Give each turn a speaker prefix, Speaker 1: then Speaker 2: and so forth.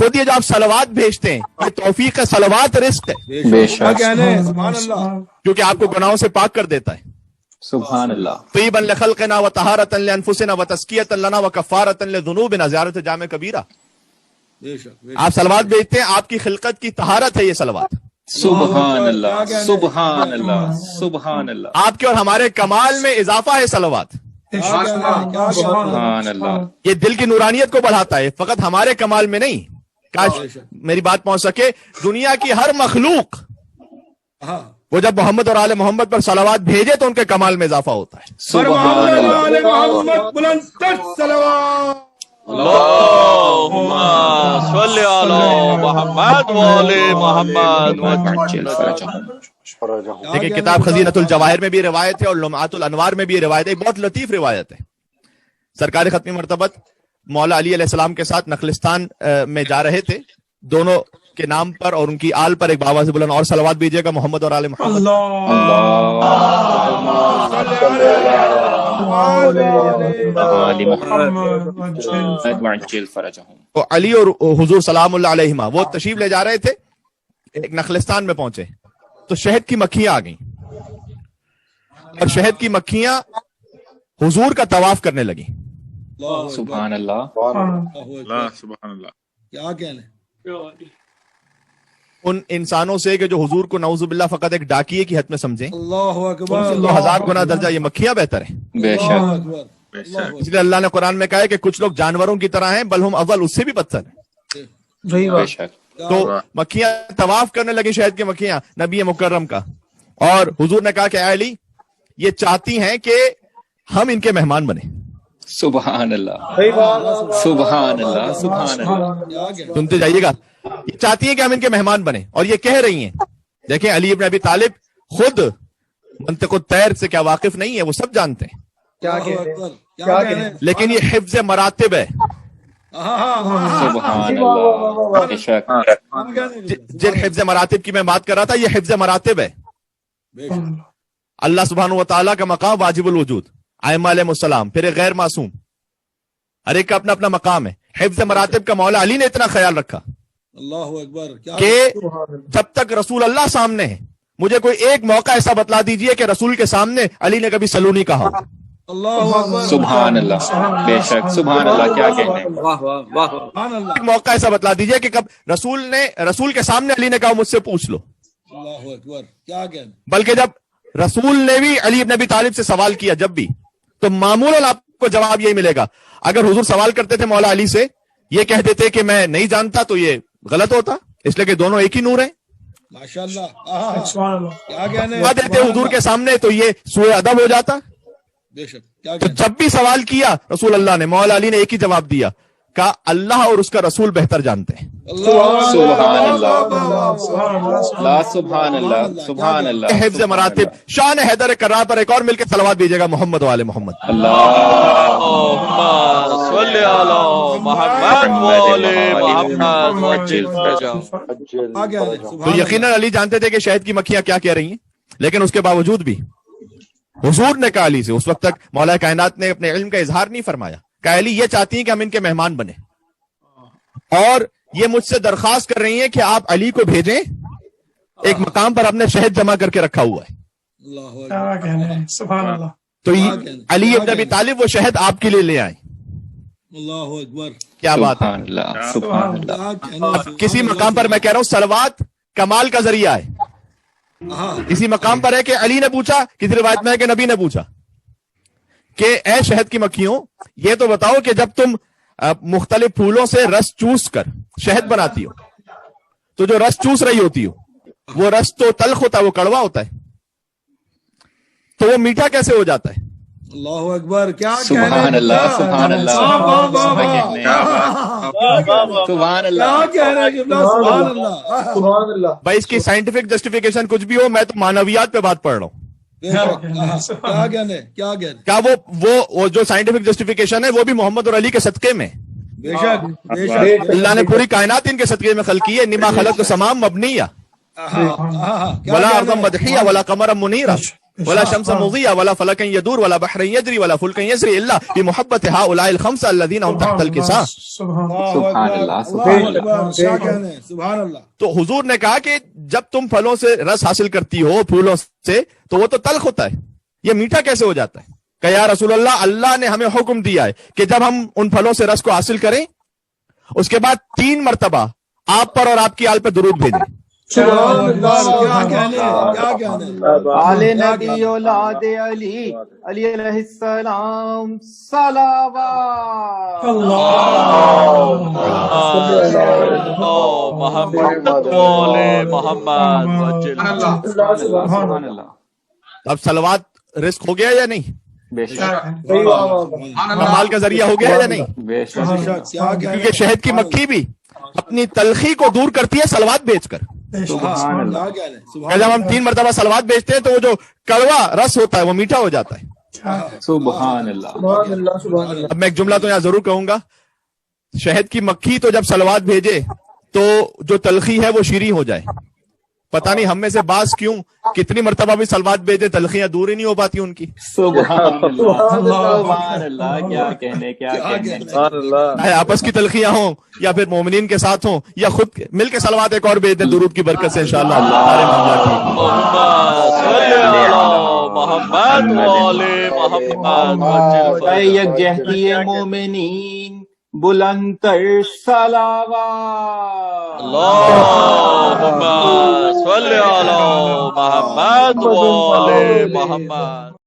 Speaker 1: خود یہ جو آپ صلوات بھیجتے ہیں یہ توفیق ہے، صلوات رزق ہے،
Speaker 2: بے شک
Speaker 3: سبحان اللہ،
Speaker 1: کیونکہ آپ کو گناہوں سے پاک کر دیتا ہے.
Speaker 2: سبحان اللہ.
Speaker 1: طیبا لخلقنا وطہارتا لانفسنا وتزکیۃ لنا وکفارۃ لذنوبنا، زیارت جامع کبیرہ.
Speaker 3: بے شک
Speaker 1: آپ صلوات بھیجتے ہیں، آپ کی خلقت کی طہارت ہے یہ صلوات.
Speaker 2: سبحان اللہ سبحان اللہ سبحان اللہ.
Speaker 1: آپ کے اور ہمارے کمال میں اضافہ ہے صلوات.
Speaker 2: سبحان اللہ.
Speaker 1: یہ دل کی نورانیت کو بڑھاتا ہے، فقط ہمارے کمال میں نہیں. کاش میری بات پہنچ سکے. دنیا کی ہر مخلوق وہ جب محمد اور آل محمد پر صلوات بھیجے تو ان کے کمال میں اضافہ ہوتا ہے.
Speaker 2: سبحان اللہ.
Speaker 4: اللهم صل على محمد وآل محمد.
Speaker 1: دیکھیں کتاب خزینۃ الجواہر میں بھی روایت ہے اور لمعات الانوار میں بھی روایت ہے. بہت لطیف روایت ہے. سرکار ختمی مرتبت مولا علی علیہ السلام کے ساتھ نخلستان میں جا رہے تھے. دونوں کے نام پر اور ان کی آل پر ایک بابا سے بلند اور صلوات بھیجیے گا محمد اور آل محمد. تو علی اور حضور سلام اللہ علیہما وہ تشریف لے جا رہے تھے. ایک نخلستان میں پہنچے تو شہد کی مکھیاں آ گئیں اور شہد کی مکھیاں حضور کا طواف کرنے لگیں.
Speaker 2: سبحان اللہ.
Speaker 4: سبحان اللہ.
Speaker 3: کیا کہنے
Speaker 1: ان انسانوں سے کہ جو حضور کو نعوذ باللہ فقط ایک ڈاکیے کی حد میں سمجھیں،
Speaker 3: اللہ اکبر،
Speaker 1: ان سے 2000 گنا درجہ یہ مکھیاں بہتر ہیں.
Speaker 2: بے شک.
Speaker 1: اس لیے اللہ نے قرآن میں کہا ہے کہ کچھ لوگ جانوروں کی طرح ہیں بل ہم اول اس سے بھی بدتر ہیں.
Speaker 2: بے شک.
Speaker 1: تو مکھیاں طواف کرنے لگی شہد کی مکھیاں نبی مکرم کا. اور حضور نے کہا کہ اے علی یہ چاہتی ہیں کہ ہم ان کے مہمان بنیں.
Speaker 2: سبحان اللہ سبحان اللہ سبحان اللہ.
Speaker 1: سنتے جائیے گا. یہ چاہتی ہیں کہ ہم ان کے مہمان بنیں اور یہ کہہ رہی ہیں. دیکھیں علی ابن ابی طالب خود منطق الطیر سے کیا واقف نہیں ہے، وہ سب جانتے ہیں، لیکن یہ حفظ مراتب ہے.
Speaker 2: سبحان اللہ. بے شک.
Speaker 1: جن حفظ مراتب کی میں بات کر رہا تھا یہ حفظ مراتب ہے. اللہ سبحانہ و تعالیٰ کا مقام واجب الوجود، ائمہ علیہ السلام، پھر ایک غیر معصوم، ہر ایک کا اپنا اپنا مقام ہے. حفظ مراتب کا مولا علی نے اتنا خیال رکھا
Speaker 3: اللہ اکبر
Speaker 1: کہ جب تک رسول اللہ سامنے ہے مجھے کوئی ایک موقع ایسا بتلا دیجئے کہ رسول کے سامنے علی نے کبھی سلو نہیں کہا.
Speaker 2: سبحان اللہ. بے شک. سبحان اللہ. کیا کہنے.
Speaker 1: ایک موقع ایسا بتلا دیجئے کہ کب رسول کے سامنے علی نے کہا مجھ سے پوچھ لو.
Speaker 3: اللہ اکبر، کیا کہنے.
Speaker 1: بلکہ جب رسول نے بھی علی ابن ابی طالب سے سوال کیا جب بھی، تو معمولاً آپ کو جواب یہی ملے گا. اگر حضور سوال کرتے تھے مولا علی سے، یہ کہہ دیتے کہ میں نہیں جانتا تو یہ غلط ہوتا، اس لیے کہ دونوں ایک ہی نور ہیں.
Speaker 3: ماشاءاللہ، کیا کہنے.
Speaker 1: دیتے حضور کے سامنے تو یہ سوء ادب ہو جاتا.
Speaker 3: بے شک. کیا
Speaker 1: تو جب بھی سوال کیا رسول اللہ نے، مولا علی نے ایک ہی جواب دیا، کہا اللہ اور اس کا رسول بہتر جانتے ہیں.
Speaker 2: سبحان اللہ. سبحان اللہ سبحان اللہ.
Speaker 1: حفظ مراتب. شان حیدر کرار پر ایک اور مل کے صلوات دیجیے گا محمد و آل محمد.
Speaker 4: اللهم صل على محمد وآل محمد.
Speaker 1: تو یقیناً علی جانتے تھے کہ شہد کی مکھیاں کیا کہہ رہی ہیں، لیکن اس کے باوجود بھی حضور نے کہا علی سے، اس وقت تک مولا کائنات نے اپنے علم کا اظہار نہیں فرمایا، کہ علی یہ چاہتی ہیں کہ ہم ان کے مہمان بنیں اور یہ مجھ سے درخواست کر رہی ہیں کہ آپ علی کو بھیجیں. ایک مقام پر اپنے شہد جمع کر کے رکھا ہوا ہے. تو علی ابن ابی طالب وہ شہد آپ کے لیے لے آئے.
Speaker 3: اللہ اکبر،
Speaker 1: کیا بات ہے.
Speaker 2: سبحان اللہ سبحان اللہ.
Speaker 1: کسی مقام پر میں کہہ رہا ہوں صلوات کمال کا ذریعہ ہے. اسی مقام پر ہے کہ علی نے پوچھا، کسی روایت میں ہے کہ نبی نے پوچھا کہ اے شہد کی مکھیوں یہ تو بتاؤ کہ جب تم مختلف پھولوں سے رس چوس کر شہد بناتی ہو تو جو رس چوس رہی ہوتی ہو وہ رس تو تلخ ہوتا ہے، وہ کڑوا ہوتا ہے، تو وہ میٹھا کیسے ہو جاتا ہے.
Speaker 3: اللہ اکبر، کیا
Speaker 2: سبحان اللہ سبحان اللہ سبحان اللہ.
Speaker 1: بھائی اس کی سائنٹیفک جسٹیفیکیشن کچھ بھی ہو، میں تو معنویات پہ بات پڑھ رہا ہوں. کیا وہ جو سائنٹیفک جسٹیفیکیشن ہے وہ بھی محمد اور علی کے صدقے میں. اللہ نے پوری کائنات ان کے صدقے میں خلق کی ہے. نما خلق سمام مبنیہ ولا ارض مدحیہ ولا قمر منیرہ. ولا شمس مضيا ولا فلك يدور ولا بحر يجري ولا فلك يسري الا بمحبت هؤلاء الخمسه الذين هم تحت الكساء.
Speaker 2: سبحان اللہ
Speaker 3: اللہ اکبر، کیا کہنے ہیں، سبحان اللہ.
Speaker 1: تو حضور نے کہا کہ جب تم پھلوں سے رس حاصل کرتی ہو پھولوں سے تو وہ تو تلخ ہوتا ہے، یہ میٹھا کیسے ہو جاتا ہے؟ کہ یا رسول اللہ، اللہ نے ہمیں حکم دیا ہے کہ جب ہم ان پھلوں سے رس کو حاصل کریں اس کے بعد 3 مرتبہ آپ پر اور آپ کی آل پہ درود بھیجیں.
Speaker 3: سبحان اللہ، کیا کہنے ہیں، کیا کہنے ہیں.
Speaker 5: آل نبی اولاد علی، علی علیہ السلام صلوات.
Speaker 4: محمد والے محمد.
Speaker 2: سبحان اللہ.
Speaker 1: اب صلوات رزق ہو گیا یا نہیں؟
Speaker 2: بے شک
Speaker 1: کمال کا ذریعہ ہو گیا یا نہیں؟
Speaker 2: بے شک.
Speaker 3: کیا کہنے
Speaker 1: کیونکہ شہد کی مکھی بھی اپنی تلخی کو دور کرتی ہے سلوات بیچ کر.
Speaker 2: سبحان اللہ.
Speaker 3: کیا کہنے ہیں،
Speaker 1: کہ
Speaker 3: سبحان
Speaker 1: جب ہم 3 مرتبہ سلوات بیچتے ہیں تو وہ جو کڑوا رس ہوتا ہے وہ میٹھا ہو جاتا ہے.
Speaker 2: سبحان اللہ.
Speaker 1: اب میں ایک جملہ تو یہاں ضرور کہوں گا، شہد کی مکھی تو جب سلوات بھیجے تو جو تلخی ہے وہ شیریں ہو جائے. پتہ نہیں ہم میں سے بعض کیوں کتنی مرتبہ بھی سلوات بھیجے تلخیاں دور ہی نہیں ہو پاتی ان کی.
Speaker 2: سبحان اللہ. سبحان اللہ. کیا کہنے، کیا کہنے.
Speaker 1: چاہے آپس کی تلخیاں ہوں یا پھر مومنین کے ساتھ ہوں یا خود مل کے سلوات ایک اور بھیج دیں درود کی برکت سے انشاءاللہ سارے معاملات
Speaker 4: محمد والے محمد.
Speaker 5: یکجہتی مومنین بلند تر صلوات.
Speaker 4: اللہم صلی علی محمد والے محمد.